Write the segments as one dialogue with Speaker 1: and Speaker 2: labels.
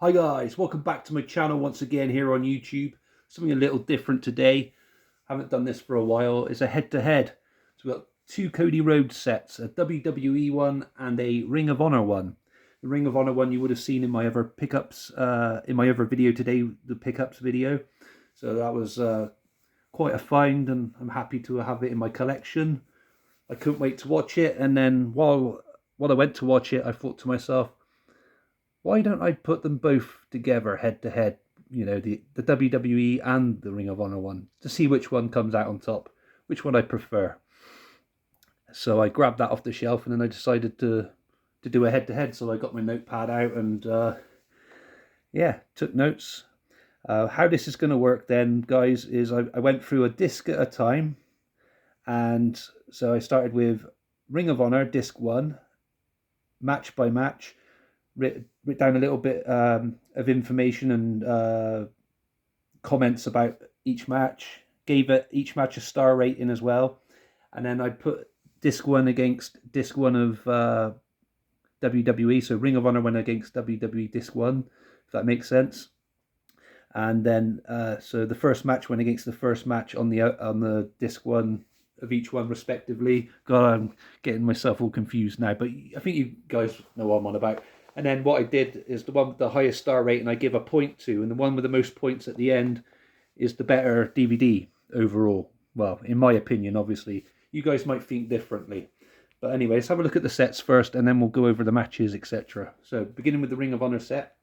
Speaker 1: Hi guys, welcome back to my channel once again here on YouTube. Something a little different today. Haven't done this for a while. It's a head-to-head. So we've got two Cody Rhodes sets, a WWE one and a Ring of Honor one. The Ring of Honor one you would have seen in my other pickups, in my other video today, the pickups video. So that was quite a find, and I'm happy to have it in my collection. I couldn't wait to watch it, and then while I went to watch it, I thought to myself, why don't I put them both together head to head, you know, the WWE and the Ring of Honor one, to see which one comes out on top, which one I prefer. So I grabbed that off the shelf, and then I decided to do a head to head. So I got my notepad out and yeah, took notes. How this is going to work then, guys, is I went through a disc at a time. And so I started with Ring of Honor, disc 1, match by match. Writ down a little bit of information and comments about each match. Gave it each match a star rating as well. And then I put disc 1 against disc 1 of WWE. So Ring of Honor went against WWE disc 1, if that makes sense. And then so the first match went against the first match on the disc 1 of each one respectively. God, I'm getting myself all confused now, but I think you guys know what I'm on about. And then what I did is the one with the highest star rating I give a point to, and the one with the most points at the end is the better DVD overall. Well, in my opinion, obviously. You guys might think differently. But anyway, let's have a look at the sets first, and then we'll go over the matches, etc. So, beginning with the Ring of Honor set.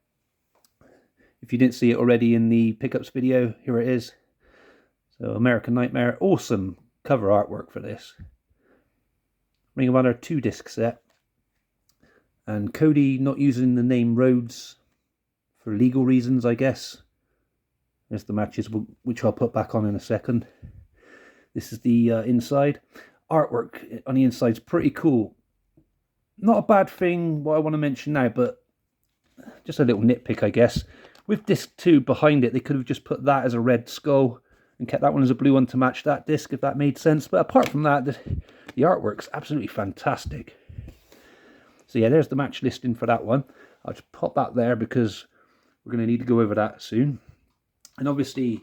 Speaker 1: If you didn't see it already in the pickups video, here it is. So, American Nightmare. Awesome cover artwork for this. Ring of Honor 2-disc set. And Cody not using the name Rhodes for legal reasons, I guess. There's the matches, which I'll put back on in a second. This is the inside. Artwork on the inside is pretty cool. Not a bad thing, what I want to mention now, but just a little nitpick, I guess. With disc 2 behind it, they could have just put that as a red skull and kept that one as a blue one to match that disc, if that made sense. But apart from that, the artwork's absolutely fantastic. So yeah, there's the match listing for that one. I'll just pop that there because we're going to need to go over that soon. And obviously,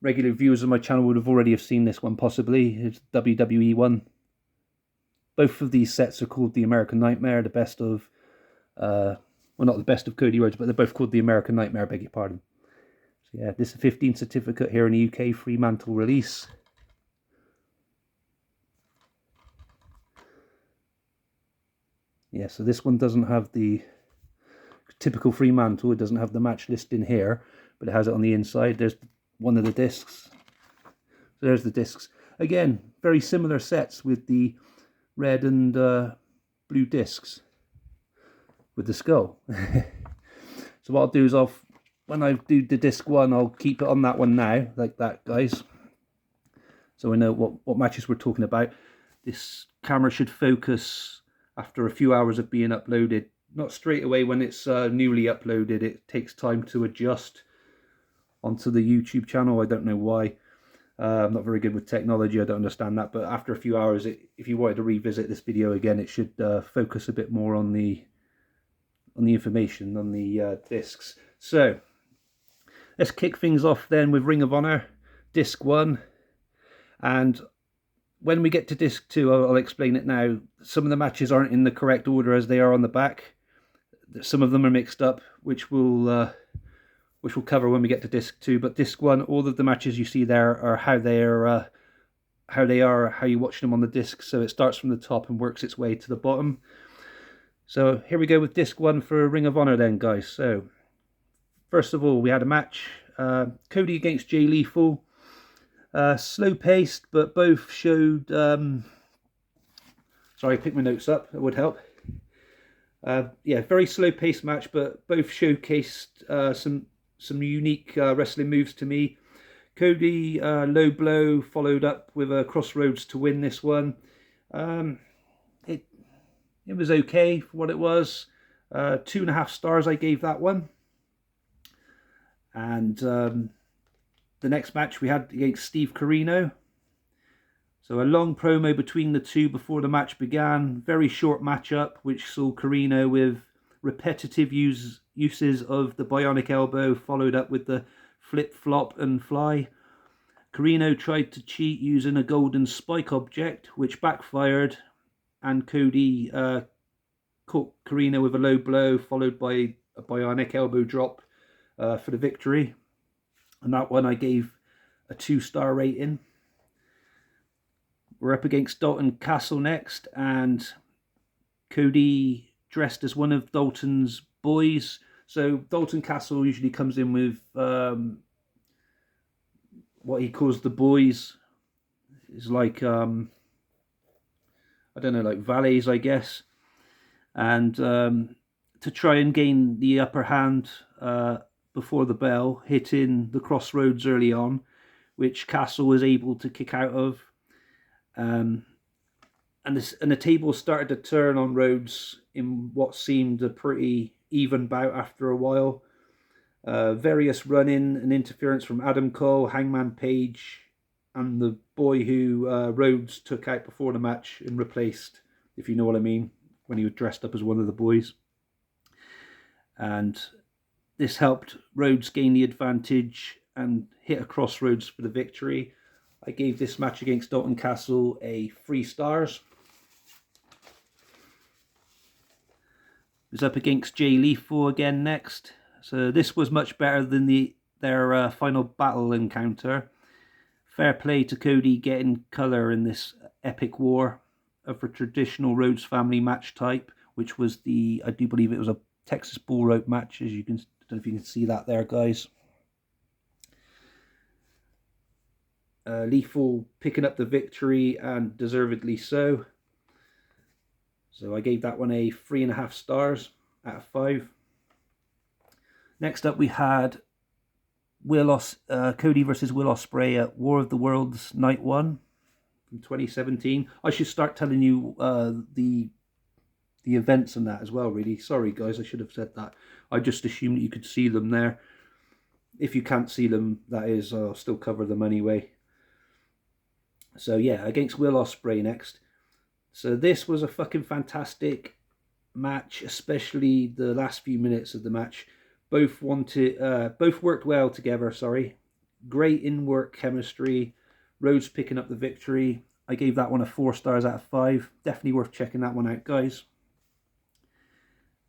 Speaker 1: regular viewers of my channel would have already seen this one possibly. It's WWE one. Both of these sets are called the American Nightmare, the best of, well, not the best of Cody Rhodes, but they're both called the American Nightmare, I beg your pardon. So yeah, this is a 15 certificate here in the UK, Fremantle release. Yeah, so this one doesn't have the typical Fremantle. It doesn't have the match list in here, but it has it on the inside. There's one of the discs. So there's the discs. Again, very similar sets with the red and blue discs with the skull. So what I'll do is when I do the disc 1, I'll keep it on that one now, like that, guys. So I know what matches we're talking about. This camera should focus after a few hours of being uploaded. Not straight away when it's newly uploaded. It takes time to adjust onto the YouTube channel. I don't know why. I'm not very good with technology. I don't understand that. But after a few hours, if you wanted to revisit this video again, it should focus a bit more on the information on the discs. So let's kick things off then with Ring of Honor disc 1. And when we get to disc 2, I'll explain it now. Some of the matches aren't in the correct order as they are on the back. Some of them are mixed up, which we'll cover when we get to disc 2. But disc 1, all of the matches you see there are how you watch them on the disc. So it starts from the top and works its way to the bottom. So here we go with disc 1 for Ring of Honor then, guys. So first of all, we had a match. Cody against Jay Lethal. Slow paced, but both showed sorry, pick my notes up, it would help. Yeah, very slow paced match, but both showcased some unique wrestling moves to me. Cody low blow followed up with a crossroads to win this one. It was okay for what it was. 2.5 stars I gave that one. And the next match we had against Steve Corino. So a long promo between the two before the match began. Very short matchup, which saw Corino with repetitive uses of the bionic elbow, followed up with the flip, flop and fly. Carino tried to cheat using a golden spike object, which backfired, and Cody caught Carino with a low blow, followed by a bionic elbow drop for the victory. And that one I gave a 2-star rating. We're up against Dalton Castle next, and Cody dressed as one of Dalton's boys. So Dalton Castle usually comes in with what he calls the boys. It's like I don't know, like valets, I guess. And to try and gain the upper hand before the bell, hitting the crossroads early on, which Castle was able to kick out of. And the table started to turn on Rhodes in what seemed a pretty even bout after a while. Various run-in and interference from Adam Cole, Hangman Page, and the boy who Rhodes took out before the match and replaced, if you know what I mean, when he was dressed up as one of the boys. And this helped Rhodes gain the advantage and hit a crossroads for the victory. I gave this match against Dalton Castle a 3 stars. Was up against Jay Lethal again next. So this was much better than their final battle encounter. Fair play to Cody getting colour in this epic war of a traditional Rhodes family match type, which was I do believe it was a Texas bull rope match, as you can, I don't know if you can see that there, guys. Lethal picking up the victory, and deservedly so. So I gave that one a 3.5 stars out of 5. Next up we had Cody versus Will Ospreay at War of the Worlds Night 1 from 2017. I should start telling you the events and that as well, really. Sorry guys, I should have said that. I just assumed that you could see them there. If you can't see them, that is, I'll still cover them anyway. So yeah, against Will Ospreay next. So this was a fucking fantastic match, especially the last few minutes of the match. Both worked well together, Great in-work chemistry. Rhodes picking up the victory. I gave that one a 4 stars out of 5. Definitely worth checking that one out, guys.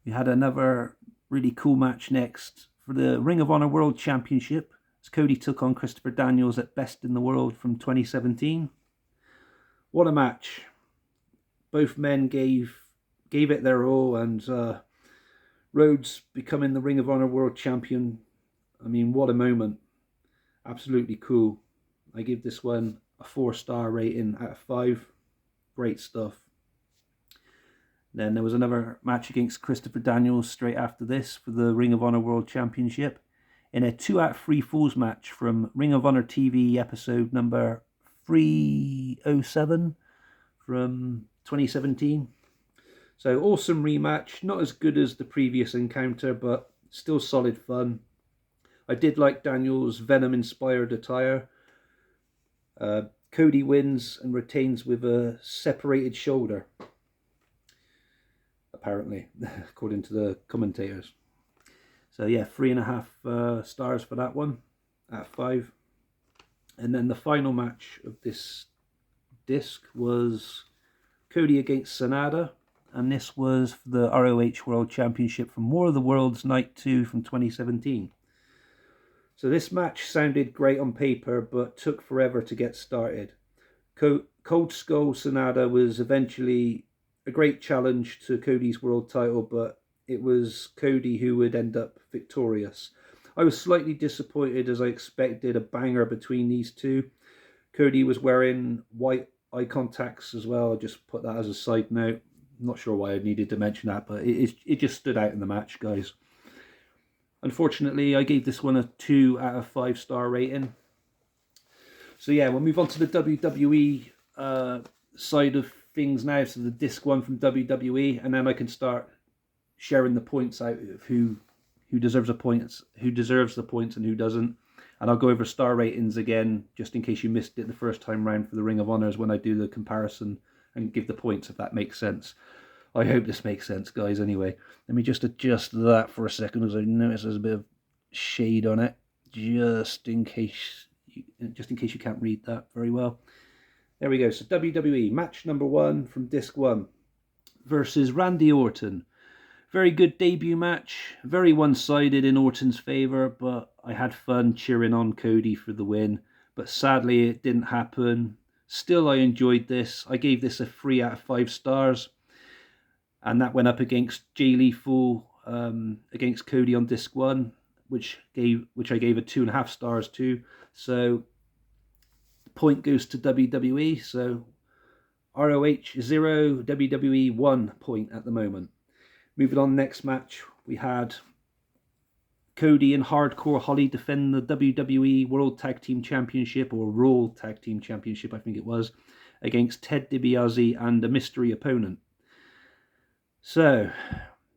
Speaker 1: We had another really cool match next for the Ring of Honor World Championship, as Cody took on Christopher Daniels at Best in the World from 2017. What a match. Both men gave it their all, and Rhodes becoming the Ring of Honor World Champion. I mean, what a moment. Absolutely cool. I give this one a 4-star rating out of 5. Great stuff. Then there was another match against Christopher Daniels straight after this for the Ring of Honor World Championship in a 2 out of 3 falls match from Ring of Honor TV episode number 307 from 2017. So awesome rematch, not as good as the previous encounter, but still solid fun. I did like Daniel's Venom-inspired attire. Cody wins and retains with a separated shoulder, apparently, according to the commentators. So yeah, 3.5 stars for that one out of 5. And then the final match of this disc was Cody against Sanada, and this was for the ROH World Championship from War of the Worlds Night 2 from 2017. So this match sounded great on paper, but took forever to get started. Cold Skull Sanada was eventually a great challenge to Cody's world title, but it was Cody who would end up victorious. I was slightly disappointed, as I expected a banger between these two. Cody was wearing white eye contacts as well. I'll just put that as a side note. I'm not sure why I needed to mention that, but it just stood out in the match, guys. Unfortunately, I gave this one a 2 out of 5 star rating. So yeah, we'll move on to the WWE side of things now. So the disc one from WWE, and then I can start sharing the points out of who deserves the points, and who doesn't. And I'll go over star ratings again, just in case you missed it the first time round for the Ring of Honors when I do the comparison and give the points, if that makes sense. I hope this makes sense, guys. Anyway, let me just adjust that for a second, as I notice there's a bit of shade on it, just in case you can't read that very well. There we go. So WWE match number 1 from disc 1 versus Randy Orton. Very good debut match, very one-sided in Orton's favour, but I had fun cheering on Cody for the win. But sadly, it didn't happen. Still, I enjoyed this. I gave this a 3 out of 5 stars. And that went up against Jay Lethal against Cody on disc 1, which I gave a 2.5 stars to. So the point goes to WWE. So ROH 0, WWE 1 point at the moment. Moving on, next match, we had Cody and Hardcore Holly defend the WWE World Tag Team Championship, or Raw Tag Team Championship, I think it was, against Ted DiBiase and a mystery opponent. So,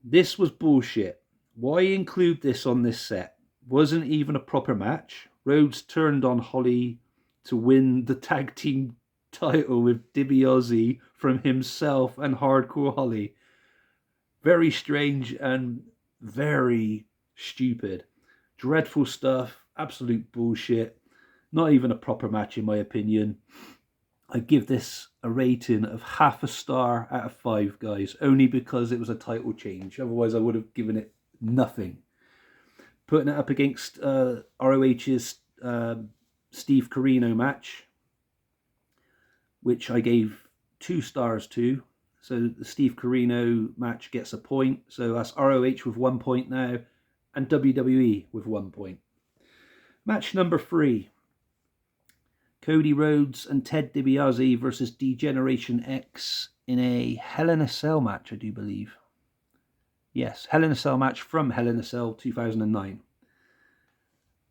Speaker 1: this was bullshit. Why include this on this set? Wasn't even a proper match. Rhodes turned on Holly to win the tag team title with DiBiase from himself and Hardcore Holly. Very strange and very stupid. Dreadful stuff. Absolute bullshit. Not even a proper match in my opinion. I give this a rating of 0.5 star out of 5, guys. Only because it was a title change. Otherwise I would have given it nothing. Putting it up against ROH's Steve Corino match, which I gave 2 stars to. So the Steve Corino match gets a point. So that's ROH with 1 point now, and WWE with 1 point. Match number 3. Cody Rhodes and Ted DiBiase versus D-Generation X in a Hell in a Cell match, I do believe. Yes, Hell in a Cell match from Hell in a Cell 2009.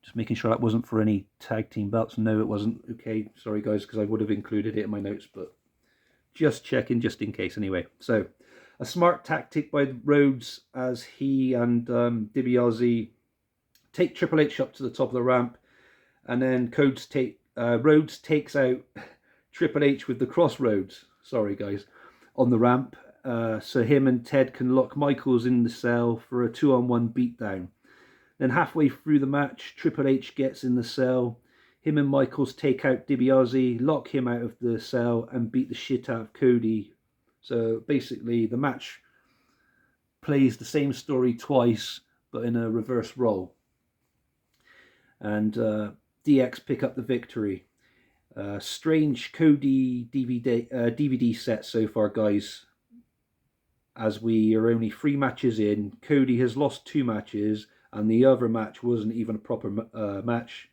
Speaker 1: Just making sure that wasn't for any tag team belts. No, it wasn't. Okay, sorry guys, because I would have included it in my notes, but just checking, just in case anyway. So, a smart tactic by Rhodes as he and DiBiase take Triple H up to the top of the ramp, and then Rhodes takes out Triple H with the crossroads. Sorry guys, on the ramp. So him and Ted can lock Michaels in the cell for a 2-on-1 beatdown. Then halfway through the match, Triple H gets in the cell. Him and Michaels take out DiBiase, lock him out of the cell, and beat the shit out of Cody. So basically, the match plays the same story twice, but in a reverse role. And DX pick up the victory. Strange Cody DVD set so far, guys. As we are only 3 matches in, Cody has lost 2 matches, and the other match wasn't even a proper match.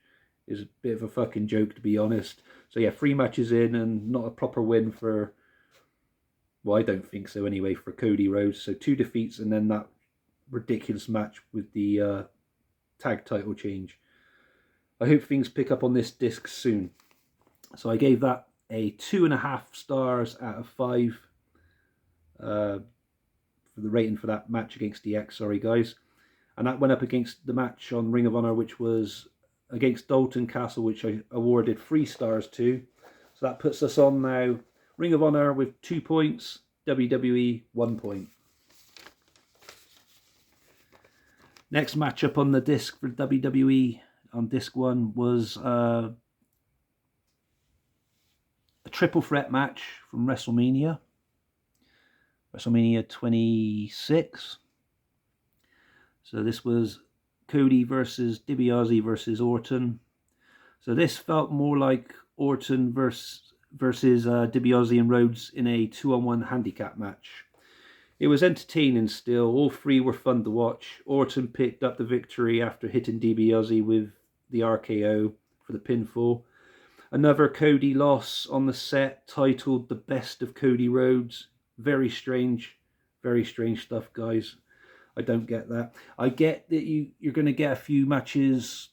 Speaker 1: Is a bit of a fucking joke, to be honest. So yeah, 3 matches in and not a proper win for, well, I don't think so anyway, for Cody Rhodes. So 2 defeats and then that ridiculous match with the tag title change. I hope things pick up on this disc soon. So I gave that a 2.5 stars out of 5 for the rating for that match against DX. Sorry guys. And that went up against the match on Ring of Honor, which was against Dalton Castle, which I awarded 3 stars to. So that puts us on now. Ring of Honor with 2 points, WWE 1 point. Next matchup on the disc for WWE on disc 1 was a triple threat match from WrestleMania 26. So this was Cody versus DiBiase versus Orton. So this felt more like Orton versus DiBiase and Rhodes in a 2-on-1 handicap match. It was entertaining still. All 3 were fun to watch. Orton picked up the victory after hitting DiBiase with the RKO for the pinfall. Another Cody loss on the set titled The Best of Cody Rhodes. Very strange stuff, guys. I don't get that. I get that you're going to get a few matches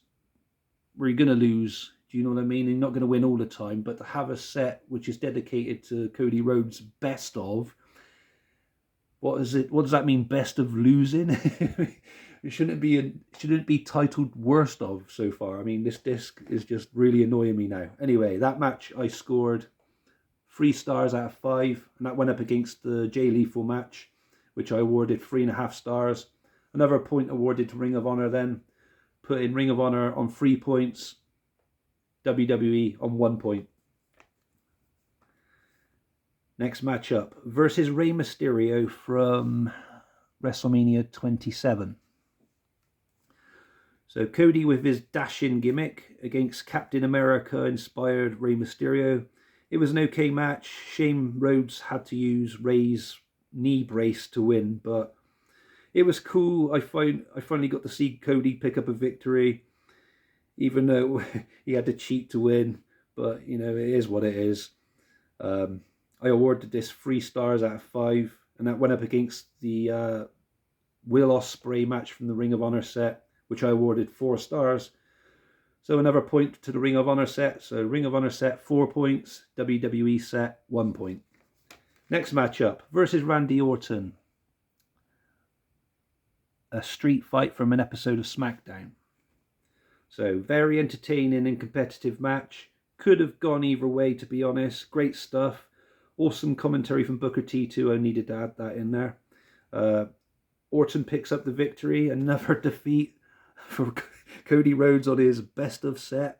Speaker 1: where you're going to lose. Do you know what I mean? You're not going to win all the time. But to have a set which is dedicated to Cody Rhodes' best of, what is it? What does that mean? Best of losing? It shouldn't be titled worst of so far. I mean, this disc is just really annoying me now. Anyway, that match I scored 3 stars out of 5, and that went up against the Jay Lethal match, which I awarded 3.5 stars. Another point awarded to Ring of Honor then, putting Ring of Honor on 3 points, WWE on 1 point. Next matchup, versus Rey Mysterio from WrestleMania 27. So Cody with his dash-in gimmick against Captain America-inspired Rey Mysterio. It was an okay match. Shame Rhodes had to use Rey's knee brace to win, but it was cool. I finally got to see Cody pick up a victory, even though he had to cheat to win. But, you know, it is what it is. I awarded this 3 stars out of 5, and that went up against the Will Ospreay match from the Ring of Honor set, which I awarded 4 stars. So another point to the Ring of Honor set. So Ring of Honor set 4 points, WWE set 1 point. Next matchup, versus Randy Orton. A street fight from an episode of SmackDown. So very entertaining and competitive match. Could have gone either way, to be honest. Great stuff. Awesome commentary from Booker T too. I needed to add that in there. Orton picks up the victory. Another defeat for Cody Rhodes on his best of set.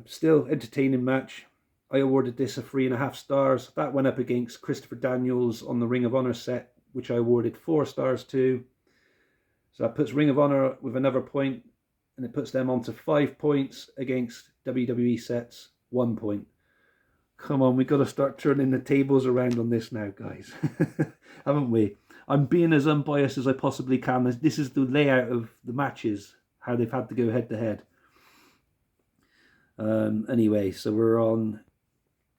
Speaker 1: Still entertaining match. I awarded this a 3.5 stars. That went up against Christopher Daniels on the Ring of Honor set, which I awarded 4 stars to. So that puts Ring of Honor with another point, and it puts them on to 5 points against WWE sets 1 point. Come on, we've got to start turning the tables around on this now, guys. Haven't we? I'm being as unbiased as I possibly can. This is the layout of the matches, how they've had to go head to head. Anyway, so we're on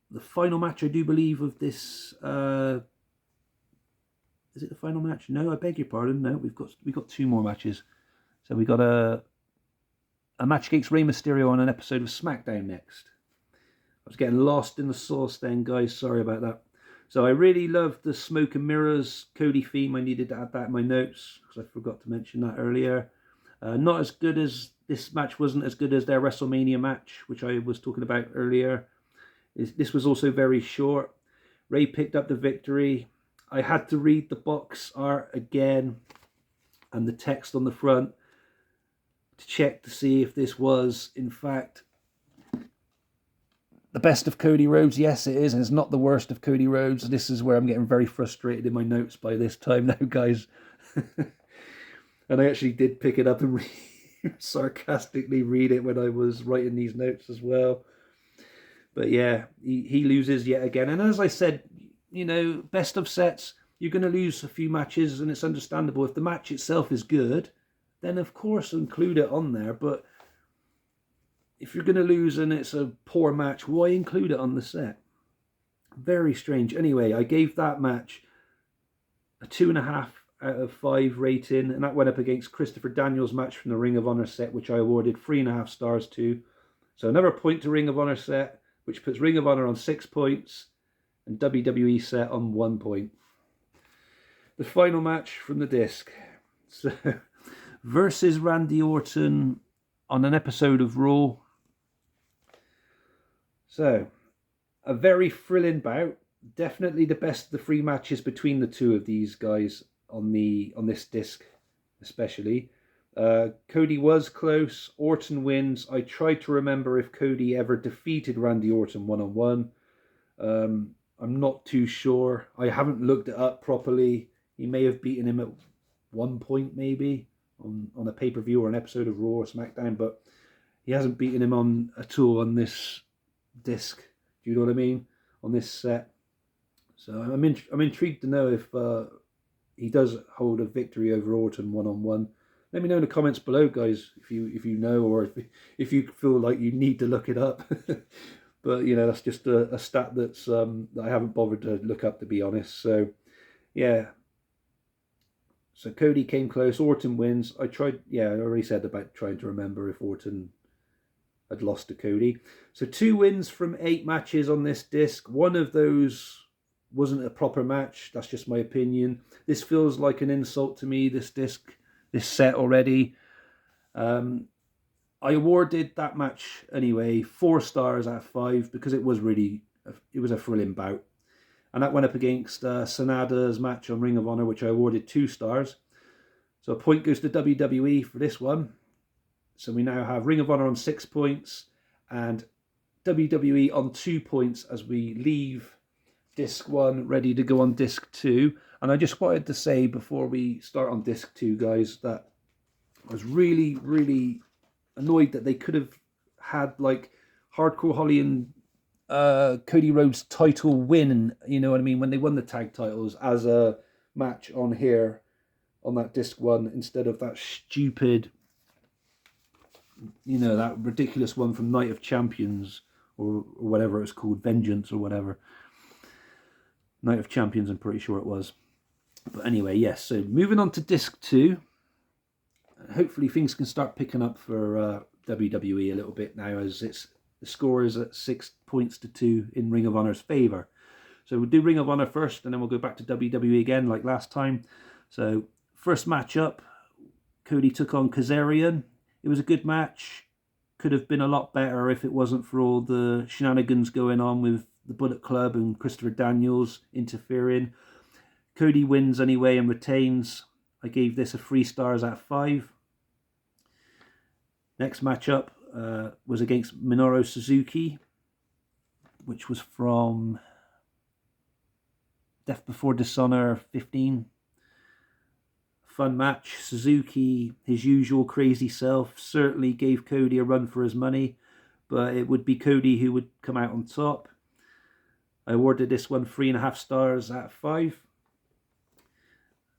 Speaker 1: the final match, I do believe, of this. Is it the final match? No, I beg your pardon. No, we've got 2 more matches. So we got a match against Rey Mysterio on an episode of SmackDown next. I was getting lost in the sauce then, guys. Sorry about that. So I really love the Smoke and Mirrors Cody theme. I needed to add that in my notes because I forgot to mention that earlier. Not as good as this match, wasn't as good as their WrestleMania match, which I was talking about earlier. This was also very short. Ray picked up the victory. I had to read the box art again and the text on the front to check to see if this was, in fact, the best of Cody Rhodes. Yes, it is, and it's not the worst of Cody Rhodes. This is where I'm getting very frustrated in my notes by this time now, guys. And I actually did pick it up and sarcastically read it when I was writing these notes as well. But yeah, he loses yet again. And as I said, you know, best of sets, you're going to lose a few matches, and it's understandable. If the match itself is good, then of course include it on there. But if you're going to lose and it's a poor match, why include it on the set? Very strange. Anyway, I gave that match a 2.5 out of 5 rating, and that went up against Christopher Daniels' match from the Ring of Honor set, which I awarded 3.5 stars to. So another point to Ring of Honor set, which puts Ring of Honor on 6 points and WWE set on 1 point. The final match from the disc. So, versus Randy Orton on an episode of Raw. So, a very thrilling bout. Definitely the best of the 3 matches between the 2 of these guys on this disc, especially. Cody was close. Orton wins. I tried to remember if Cody ever defeated Randy Orton one-on-one. I'm not too sure. I haven't looked it up properly. He may have beaten him at 1 point, maybe, on a pay-per-view or an episode of Raw or SmackDown, but he hasn't beaten him at all on this disc. Do you know what I mean? On this set. So I'm intrigued to know if he does hold a victory over Orton one-on-one. Let me know in the comments below, guys, if you know, or if you feel like you need to look it up. But you know, that's just a stat that's that I haven't bothered to look up, to be honest. So yeah. So Cody came close. Orton wins. I already said about trying to remember if Orton had lost to Cody. So 2 wins from 8 matches on this disc. One of those wasn't a proper match. That's just my opinion. This feels like an insult to me, this disc, this set already. I awarded that match anyway 4 stars out of 5 because it was a thrilling bout. And that went up against Sanada's match on Ring of Honor, which I awarded 2 stars. So a point goes to WWE for this one. So we now have Ring of Honor on 6 points and WWE on 2 points as we leave disc 1 ready to go on disc 2. And I just wanted to say before we start on disc 2, guys, that I was really, really annoyed that they could have had like Hardcore Holly and Cody Rhodes title win, you know what I mean, when they won the tag titles as a match on here on that disc 1 instead of that stupid, you know, that ridiculous one from Night of Champions or whatever it's called, Vengeance or whatever. Night of Champions, I'm pretty sure it was. But anyway, yes, so moving on to disc 2. Hopefully things can start picking up for WWE a little bit now, as the score is at 6 points to 2 in Ring of Honor's favour. So we'll do Ring of Honor first, and then we'll go back to WWE again like last time. So first matchup, Cody took on Kazarian. It was a good match. Could have been a lot better if it wasn't for all the shenanigans going on with the Bullet Club and Christopher Daniels interfering. Cody wins anyway and retains. I gave this a 3 stars out of 5. Next matchup was against Minoru Suzuki, which was from Death Before Dishonor 15. Fun match. Suzuki, his usual crazy self, certainly gave Cody a run for his money, but it would be Cody who would come out on top. I awarded this one 3.5 stars out of 5.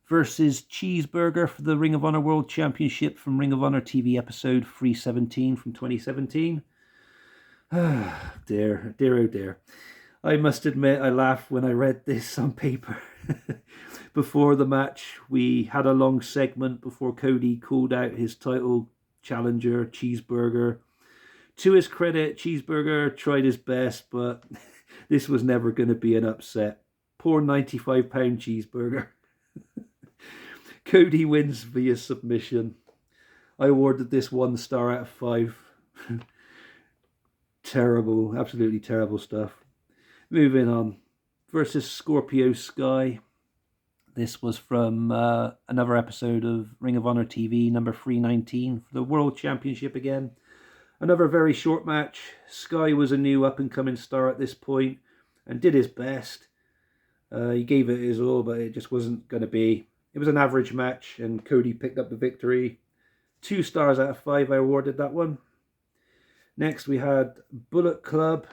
Speaker 1: Versus Cheeseburger for the Ring of Honor World Championship from Ring of Honor TV episode 317 from 2017. Dear, oh dear. I must admit I laughed when I read this on paper. Before the match, we had a long segment before Cody called out his title challenger, Cheeseburger. To his credit, Cheeseburger tried his best, but this was never going to be an upset. Poor 95-pound Cheeseburger. Cody wins via submission. I awarded this 1 star out of 5. Terrible, absolutely terrible stuff. Moving on. Versus Scorpio Sky. This was from another episode of Ring of Honor TV, number 319, for the World Championship again. Another very short match. Sky was a new up-and-coming star at this point and did his best. He gave it his all, but it just wasn't going to be. It was an average match, and Cody picked up the victory. 2 stars out of 5, I awarded that one. Next, we had Bullet Club,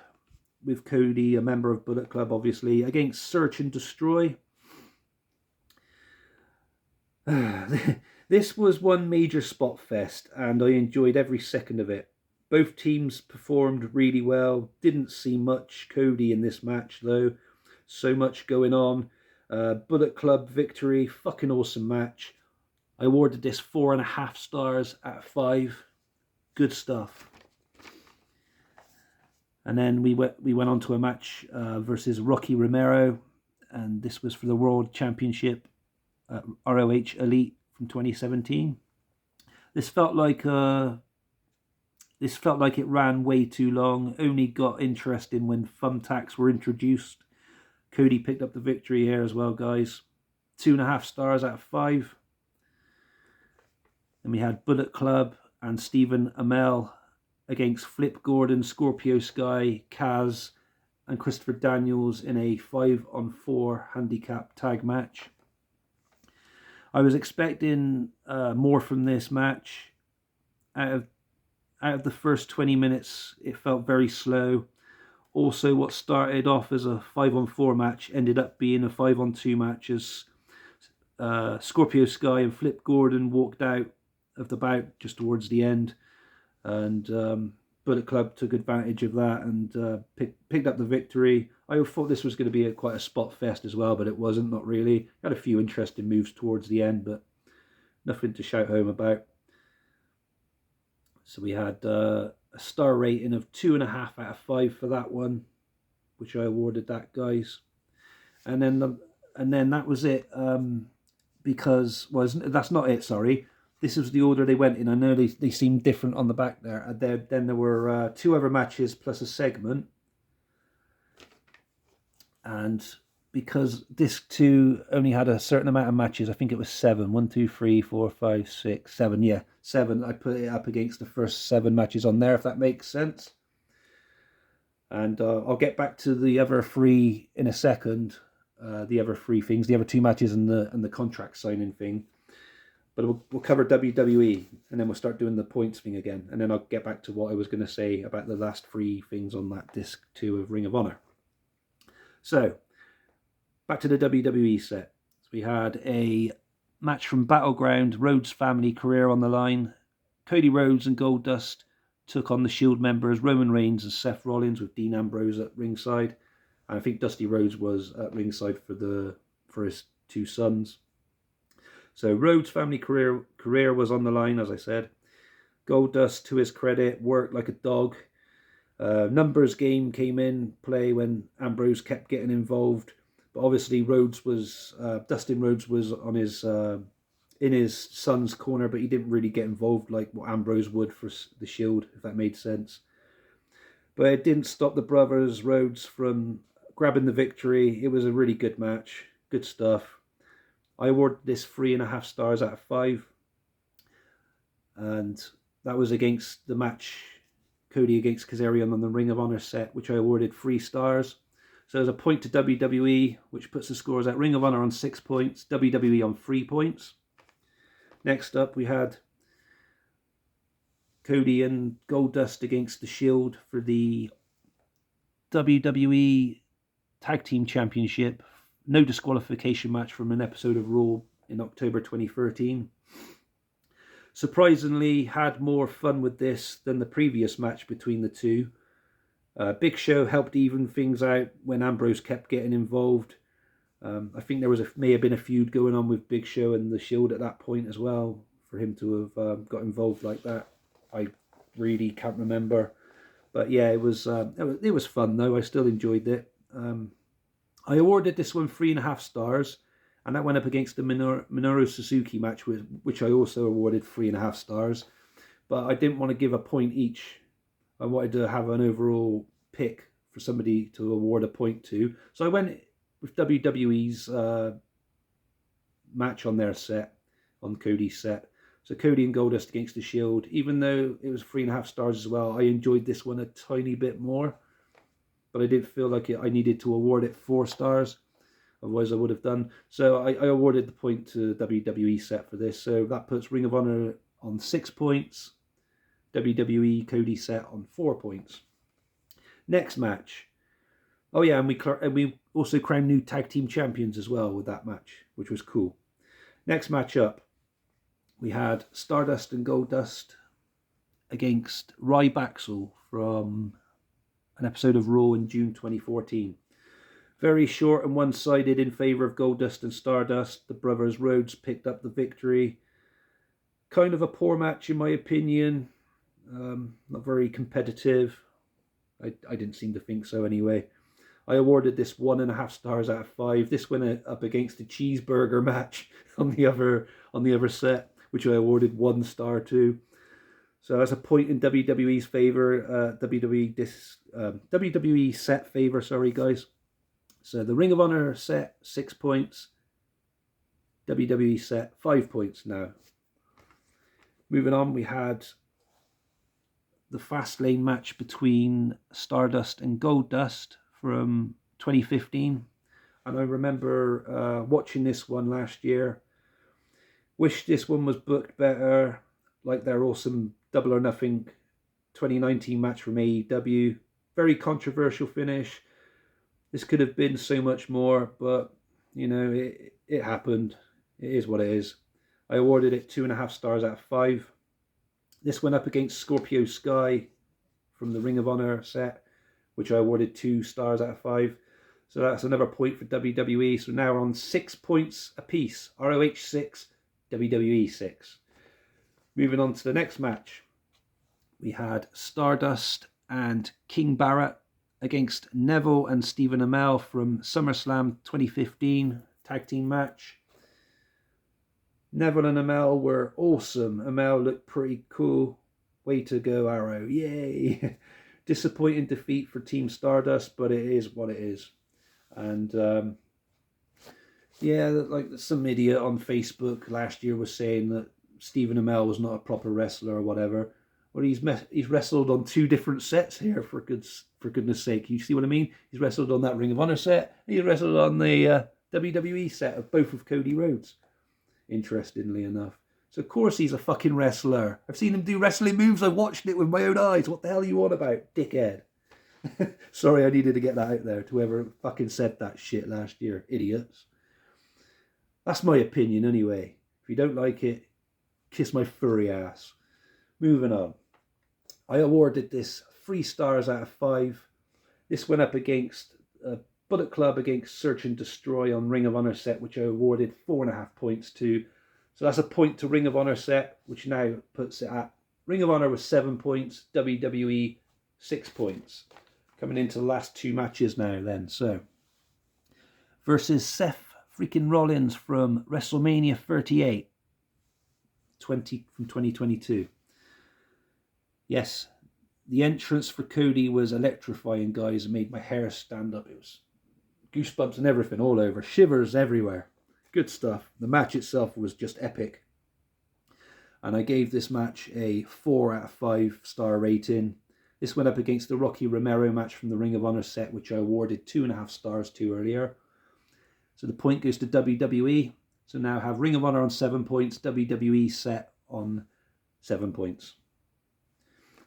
Speaker 1: with Cody, a member of Bullet Club, obviously, against Search and Destroy. This was one major spot fest, and I enjoyed every second of it. Both teams performed really well. Didn't see much Cody in this match, though. So much going on. Bullet Club victory, fucking awesome match. I awarded this 4.5 stars out of 5. Good stuff. And then we went on to a match versus Rocky Romero, and this was for the World Championship ROH Elite from 2017. This felt like it ran way too long. Only got interesting when thumbtacks were introduced. Cody picked up the victory here as well, guys. 2.5 stars out of 5. Then we had Bullet Club and Stephen Amell against Flip Gordon, Scorpio Sky, Kaz, and Christopher Daniels in a 5-on-4 handicap tag match. I was expecting more from this match. Out of the first 20 minutes, it felt very slow. Also, what started off as a 5-on-4 match ended up being a 5-on-2 match as Scorpio Sky and Flip Gordon walked out of the bout just towards the end. And Bullet Club took advantage of that and picked up the victory. I thought this was going to be quite a spot fest as well, but it wasn't, not really. Had a few interesting moves towards the end, but nothing to shout home about. So we had a star rating of 2.5 out of 5 for that one, which I awarded that, guys. And then that was it. Because that's not it. Sorry, this was the order they went in. I know they seemed different on the back there. And then there were 2 other matches plus a segment. And because disc 2 only had a certain amount of matches, I think it was 7. 1, 2, 3, 4, 5, 6, 7. Yeah, 7. I put it up against the first 7 matches on there, if that makes sense. And I'll get back to the other 3 in a second. The other 3 things, the other 2 matches and the contract signing thing. But we'll cover WWE, and then we'll start doing the points thing again. And then I'll get back to what I was going to say about the last 3 things on that disc 2 of Ring of Honor. So, back to the WWE set. So we had a match from Battleground, Rhodes family career on the line. Cody Rhodes and Goldust took on the Shield members, Roman Reigns and Seth Rollins, with Dean Ambrose at ringside. And I think Dusty Rhodes was at ringside for his 2 sons. So Rhodes family career was on the line, as I said. Goldust, to his credit, worked like a dog. Numbers game came in play when Ambrose kept getting involved, but obviously Dustin Rhodes was on his in his son's corner, but he didn't really get involved like what Ambrose would for the Shield, if that made sense. But it didn't stop the brothers Rhodes from grabbing the victory. It was a really good match, good stuff. I awarded this 3.5 stars out of 5, and that was against the match Cody against Kazarian on the Ring of Honor set, which I awarded 3 stars. So there's a point to WWE, which puts the scores at Ring of Honor on 6 points, WWE on 3 points. Next up, we had Cody and Goldust against the Shield for the WWE Tag Team Championship. No disqualification match from an episode of Raw in October 2013. Surprisingly, had more fun with this than the previous match between the 2. Big Show helped even things out when Ambrose kept getting involved. I think there may have been a feud going on with Big Show and the Shield at that point as well, for him to have got involved like that. I really can't remember, but yeah, it was fun though. I still enjoyed it. I awarded this one 3.5 stars. And that went up against the Minoru Suzuki match, which I also awarded 3.5 stars. But I didn't want to give a point each. I wanted to have an overall pick for somebody to award a point to. So I went with WWE's match on their set, on Cody's set. So Cody and Goldust against the Shield. Even though it was 3.5 stars as well, I enjoyed this one a tiny bit more. But I didn't feel like I needed to award it 4 stars. Otherwise I would have done. So I awarded the point to WWE set for this. So that puts Ring of Honor on 6 points. WWE Cody set on 4 points. Next match. Oh yeah, and we also crowned new tag team champions as well with that match, which was cool. Next match up, we had Stardust and Goldust against Ryback from an episode of Raw in June 2014. Very short and one-sided in favour of Goldust and Stardust. The brothers Rhodes picked up the victory. Kind of a poor match in my opinion. Not very competitive. I didn't seem to think so anyway. I awarded this 1.5 stars out of 5. This went up against the cheeseburger match on the other set, which I awarded 1 star to. So that's a point in WWE's favour. WWE set favour, sorry guys. So the Ring of Honor set 6 points. WWE set 5 points now. Moving on, we had the Fastlane match between Stardust and Goldust from 2015. And I remember watching this one last year. Wish this one was booked better, like their awesome Double or Nothing 2019 match from AEW. Very controversial finish. This could have been so much more, but, you know, it happened. It is what it is. I awarded it 2.5 stars out of 5. This went up against Scorpio Sky from the Ring of Honor set, which I awarded 2 stars out of 5. So that's another point for WWE. So now we're on 6 points apiece. ROH 6, WWE 6. Moving on to the next match. We had Stardust and King Barrett against Neville and Stephen Amell from SummerSlam 2015 tag team match. Neville and Amel were awesome. Amel looked pretty cool. Way to go, Arrow. Yay. Disappointing defeat for Team Stardust, but it is what it is. And yeah, like some idiot on Facebook last year was saying that Stephen Amell was not a proper wrestler or whatever. Well, he's wrestled on 2 different sets here, for goodness sake. You see what I mean? He's wrestled on that Ring of Honor set, and he's wrestled on the WWE set of both of Cody Rhodes, interestingly enough. So of course he's a fucking wrestler. I've seen him do wrestling moves. I watched it with my own eyes. What the hell are you on about, dickhead? Sorry, I needed to get that out there to whoever fucking said that shit last year. Idiots. That's my opinion anyway. If you don't like it, kiss my furry ass. Moving on. I awarded this 3 stars out of 5. This went up against Bullet Club against Search and Destroy on Ring of Honor set, which I awarded 4.5 points to. So that's a point to Ring of Honor set, which now puts it at Ring of Honor was 7 points, WWE 6 points. Coming into the last 2 matches now then. So, versus Seth freaking Rollins from WrestleMania 38 from 2022. Yes, the entrance for Cody was electrifying, guys. It made my hair stand up. It was goosebumps and everything all over. Shivers everywhere. Good stuff. The match itself was just epic. And I gave this match a 4 out of 5 star rating. This went up against the Rocky Romero match from the Ring of Honor set, which I awarded 2.5 stars to earlier. So the point goes to WWE. So now have Ring of Honor on 7 points, WWE set on 7 points.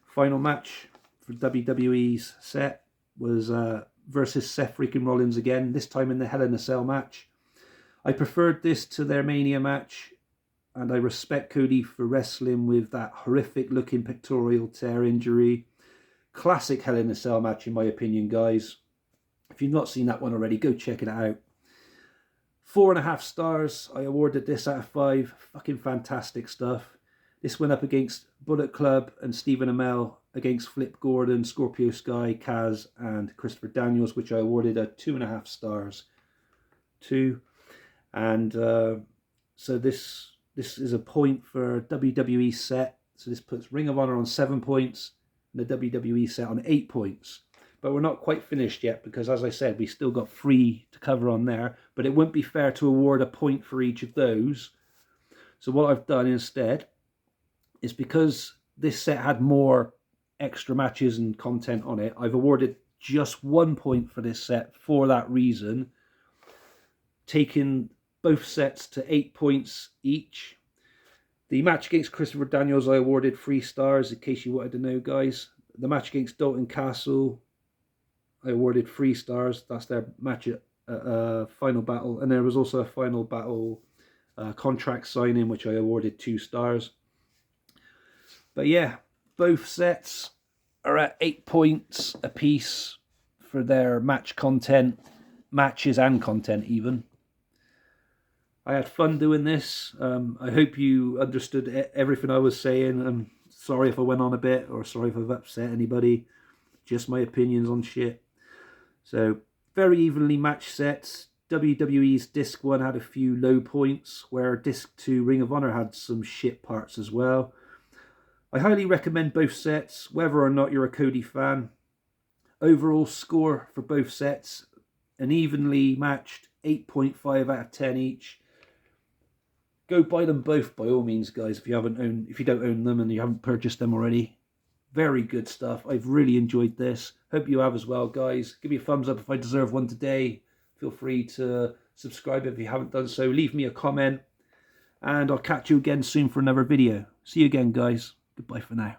Speaker 1: Final match for WWE's set was versus Seth freaking Rollins again, this time in the Hell in a Cell match. I preferred this to their Mania match, and I respect Cody for wrestling with that horrific looking pectoral tear injury. Classic Hell in a Cell match in my opinion, guys. If you've not seen that one already, go check it out. 4.5 stars. I awarded this out of 5. Fucking fantastic stuff. This went up against Bullet Club and Stephen Amell against Flip Gordon, Scorpio Sky, Kaz, and Christopher Daniels, which I awarded a 2.5 stars to. And so this is a point for WWE set. So this puts Ring of Honor on 7 points and the WWE set on 8 points. But we're not quite finished yet because, as I said, we still got 3 to cover on there. But it wouldn't be fair to award a point for each of those. So what I've done instead is, because this set had more extra matches and content on it, I've awarded just 1 point for this set for that reason, taking both sets to 8 points each. The match against Christopher Daniels I awarded 3 stars, in case you wanted to know, guys. The match against Dalton Castle I awarded 3 stars. That's their match at Final Battle. And there was also a Final Battle contract signing, which I awarded 2 stars. But yeah, both sets are at 8 points apiece for their match content, matches and content even. I had fun doing this. I hope you understood everything I was saying. I'm sorry if I went on a bit, or sorry if I've upset anybody. Just my opinions on shit. So, very evenly matched sets. WWE's Disc 1 had a few low points, where Disc 2 Ring of Honor had some shit parts as well. I highly recommend both sets, whether or not you're a Cody fan. Overall score for both sets, an evenly matched 8.5 out of 10 each. Go buy them both by all means, guys, if you don't own them and you haven't purchased them already. Very good stuff. I've really enjoyed this. Hope you have as well, guys. Give me a thumbs up if I deserve one today. Feel free to subscribe if you haven't done so. Leave me a comment. And I'll catch you again soon for another video. See you again, guys. Goodbye for now.